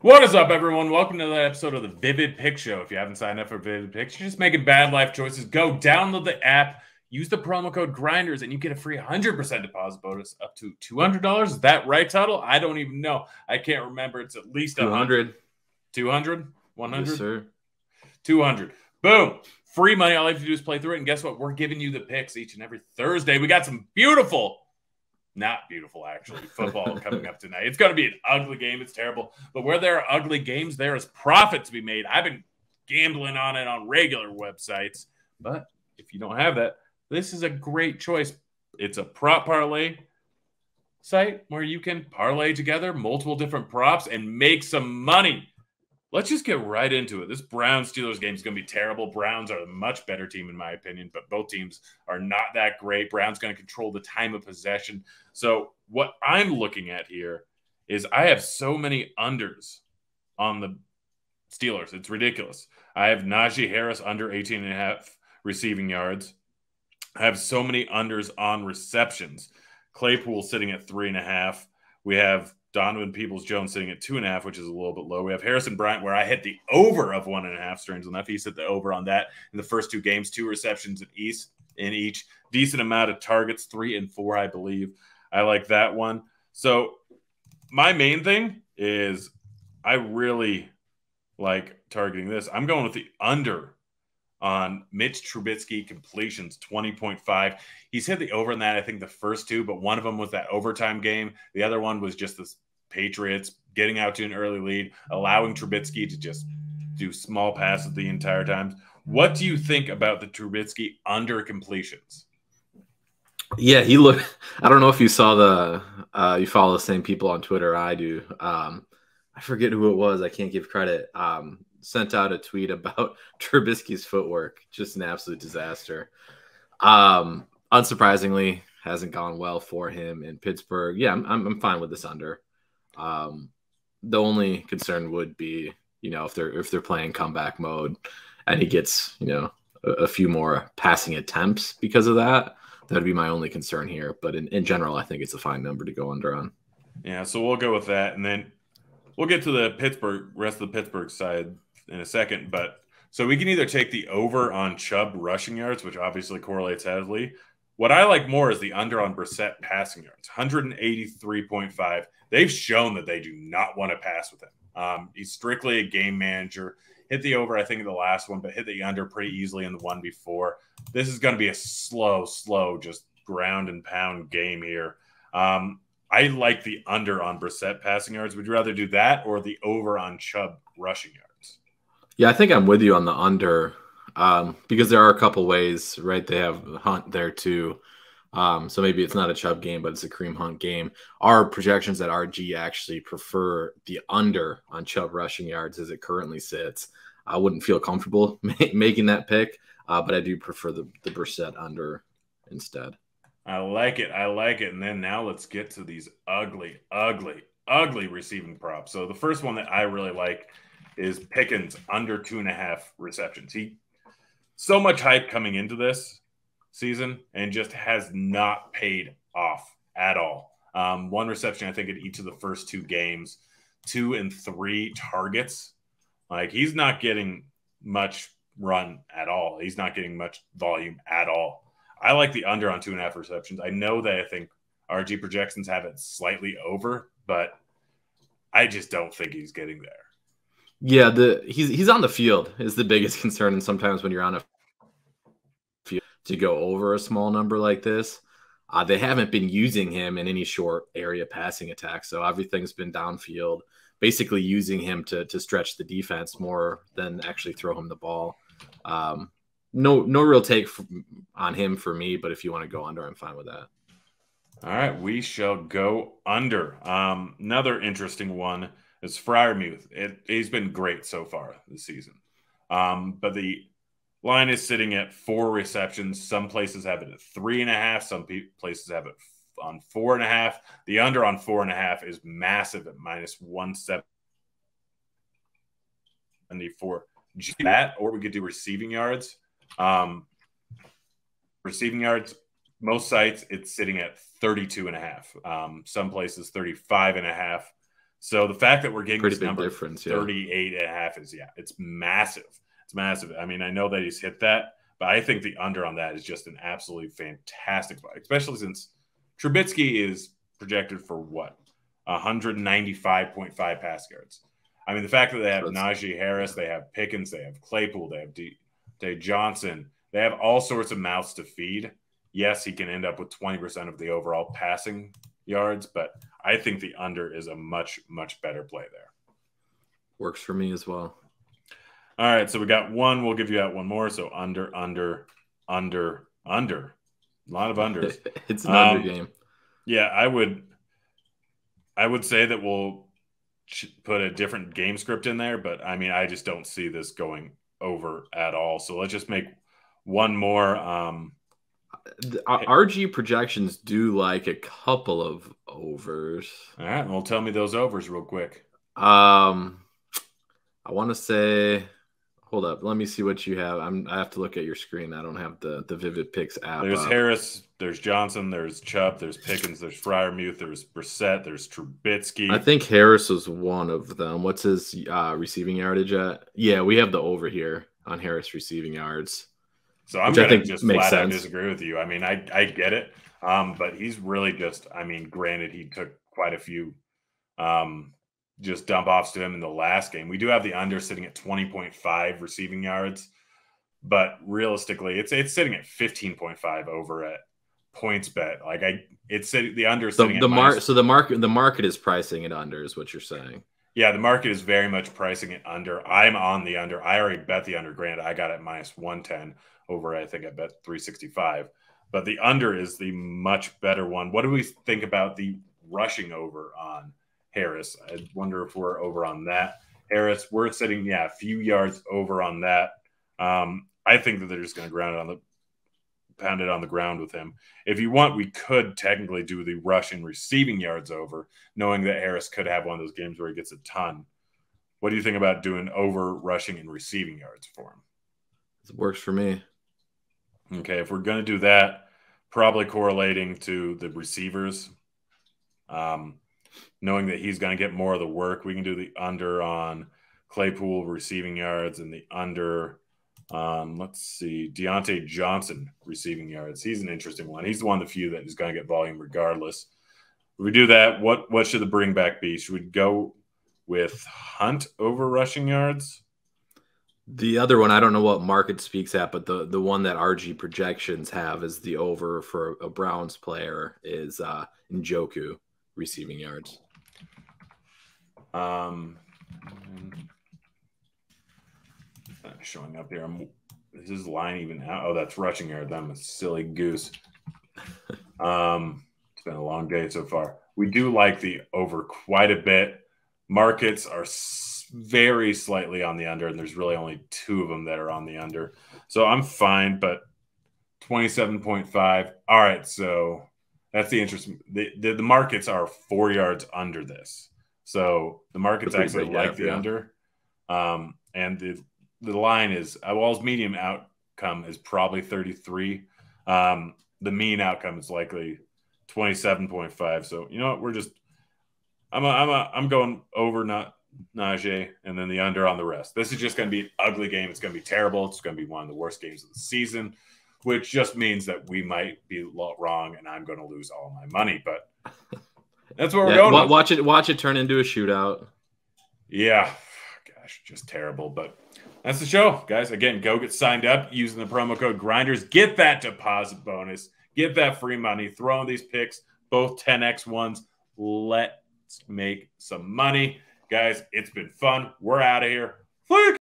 What is up, everyone? Welcome to the episode of the Vivid Pick Show. If you haven't signed up for Vivid Picks, you're just making bad life choices. Go download the app, use the promo code GRINDERS, and you get a free 100% deposit bonus up to $200. Is that right, Tuttle? I don't even know. I can't remember. It's at least 100. 200? 100? Yes, sir. 200. Boom. Free money. All you have to do is play through it. And guess what? We're giving you the picks each and every Thursday. We got some beautiful, not beautiful, actually, football coming up tonight. It's going to be an ugly game. It's terrible. But where there are ugly games, there is profit to be made. I've been gambling on it on regular websites. But if you don't have that, this is a great choice. It's a prop parlay site where you can parlay together multiple different props and make some money. Let's just get right into it. This Browns-Steelers game is going to be terrible. Browns are a much better team, in my opinion, but both teams are not that great. Browns going to control the time of possession. So what I'm looking at here is I have so many unders on the Steelers. It's ridiculous. I have Najee Harris under 18.5 receiving yards. I have so many unders on receptions. Claypool sitting at 3.5. We have Donovan Peoples-Jones sitting at 2.5, which is a little bit low. We have Harrison Bryant, where I hit the over of 1.5, strange enough. He's hit the over on that in the first two games, 2 receptions in each. Decent amount of targets, 3 and 4, I believe. I like that one. So my main thing is I really like targeting this. I'm going with the under on Mitch Trubisky completions, 20.5. He's hit the over in that, I think, the first two, but one of them was that overtime game. The other one was just the Patriots getting out to an early lead, allowing Trubisky to just do small passes the entire time. What do you think about the Trubisky under completions? Yeah, he looked. I don't know if you saw you follow the same people on Twitter I do. I forget who it was. I can't give credit. Sent out a tweet about Trubisky's footwork. Just an absolute disaster. Unsurprisingly, hasn't gone well for him in Pittsburgh. Yeah, I'm fine with this under. The only concern would be, if they're playing comeback mode and he gets, a few more passing attempts because of that. That'd be my only concern here. But in general, I think it's a fine number to go under on. Yeah, so we'll go with that. And then we'll get to the rest of the Pittsburgh side in a second. But so we can either take the over on Chubb rushing yards, which obviously correlates heavily. What I like more is the under on Brissett passing yards, 183.5. They've shown that they do not want to pass with him. He's strictly a game manager. Hit the over, I think, in the last one, but hit the under pretty easily in the one before. This is going to be a slow, just ground and pound game here. I like the under on Brissett passing yards. Would you rather do that or the over on Chubb rushing yards? Yeah, I think I'm with you on the under because there are a couple ways, right? They have Hunt there too. So maybe it's not a Chubb game, but it's a Kareem Hunt game. Our projections at RG actually prefer the under on Chubb rushing yards as it currently sits. I wouldn't feel comfortable making that pick, but I do prefer the Brissett under instead. I like it. And then now let's get to these ugly receiving props. So the first one that I really like is Pickens under 2.5 receptions. He so much hype coming into this season and just has not paid off at all. 1 reception, I think, in each of the first 2 games, 2 and 3 targets. Like, he's not getting much run at all. He's not getting much volume at all. I like the under on 2.5 receptions. I know that I think RG projections have it slightly over, but I just don't think he's getting there. Yeah, he's on the field is the biggest concern, and sometimes when you're on a field to go over a small number like this, they haven't been using him in any short area passing attacks, so everything's been downfield, basically using him to stretch the defense more than actually throw him the ball. No real take on him for me, but if you want to go under, I'm fine with that. All right, we shall go under. Another interesting one is Freiermuth. He's been great so far this season. But the line is sitting at 4 receptions. Some places have it at 3.5. Some places have it on 4.5. The under on 4.5 is massive at -174. That, or we could do receiving yards. Receiving yards, most sites, it's sitting at 32.5. Some places 35.5. So the fact that we're getting pretty this big number difference, 38.5 is, it's massive. It's massive. I mean, I know that he's hit that, but I think the under on that is just an absolutely fantastic buy, especially since Trubisky is projected for what? 195.5 pass yards. I mean, the fact that they have Najee Harris, they have Pickens, they have Claypool, they have Day Johnson, they have all sorts of mouths to feed. Yes, he can end up with 20% of the overall passing yards, but I think the under is a much, much better play there. Works for me as well. All right, so we got one. We'll give you out one more. So under. A lot of unders. It's an under game. Yeah, I would say that we'll put a different game script in there, but I mean, I just don't see this going over at all. So let's just make one more. RG projections do like a couple of overs. All right, well, tell me those overs real quick. I want to say, hold up, let me see what you have. I have to look at your screen. I don't have the Vivid Picks app. There's Harris, there's Johnson, there's Chubb, there's Pickens, there's Freiermuth, there's Brissett, there's Trubisky. I think Harris was one of them. What's his receiving yardage at? Yeah, we have the over here on Harris receiving yards. So I'm going to just flat out disagree with you. I mean, I get it, but he's really just, I mean, granted, he took quite a few just dump offs to him in the last game. We do have the under sitting at 20.5 receiving yards, but realistically, it's sitting at 15.5 over at PointsBet. Like it's the under sitting at so the market is pricing it under, is what you're saying. Yeah, the market is very much pricing it under. I'm on the under. I already bet the under. Granted, I got it minus 110 over. I think I bet 365, but the under is the much better one. What do we think about the rushing over on Harris? I wonder if we're over on that. Harris, we're sitting, a few yards over on that. I think that they're just going to pound it on the ground with him. If you want, we could technically do the rushing receiving yards over, knowing that Harris could have one of those games where he gets a ton. What do you think about doing over rushing and receiving yards for him? It works for me. Okay, if we're going to do that, probably correlating to the receivers, knowing that he's going to get more of the work, we can do the under on Claypool receiving yards and the under on, let's see, Deontay Johnson receiving yards. He's an interesting one. He's the one of the few that is going to get volume regardless. If we do that, what should the bring back be? Should we go with Hunt over rushing yards? The other one, I don't know what market speaks at, but the one that RG projections have is the over for a Browns player is Njoku receiving yards. It's not showing up here. Is his line even out? Oh, that's rushing yards. I'm a silly goose. It's been a long day so far. We do like the over quite a bit. Markets are very slightly on the under, and there's really only two of them that are on the under. So I'm fine, but 27.5. All right, so that's the interesting. The markets are 4 yards under this. So the markets actually like the under. And the line is, Wall's medium outcome is probably 33. The mean outcome is likely 27.5. So you know what? I'm going over, not Najee, and then the under on the rest. This is just going to be an ugly game. It's going to be terrible. It's going to be one of the worst games of the season, which just means that we might be wrong, and I'm going to lose all my money. But that's what we're going with. Watch it turn into a shootout. Yeah, gosh, just terrible. But that's the show, guys. Again, go get signed up using the promo code Grinders. Get that deposit bonus. Get that free money. Throw in these picks, both 10x ones. Let's make some money. Guys, it's been fun. We're out of here. Flick!